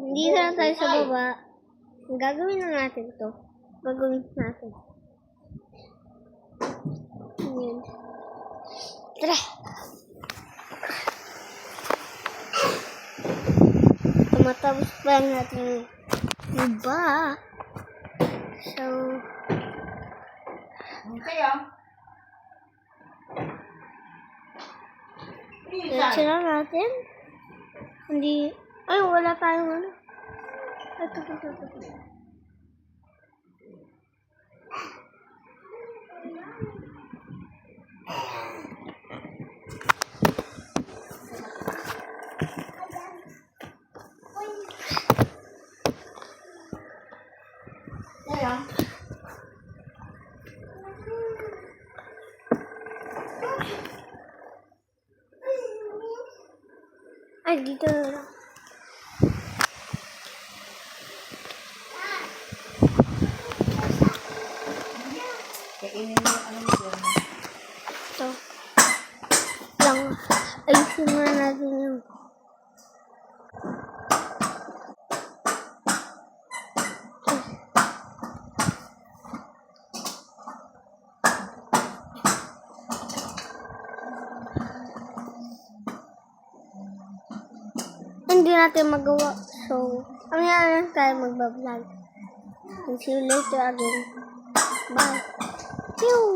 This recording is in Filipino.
Hindi na tayo sa baba. Gagawin na natin to. Gagawin natin. Ayan. Tara! Tumatapos pa natin yung iba. So, let's na natin. Hindi, ay, wala tayong ano. Ito. Ay, dito na lang. Ito. Lang. Ayusin muna natin yung hindi natin magawa. So, ang yan tayo magbablog. And see you later again. Bye. Pew!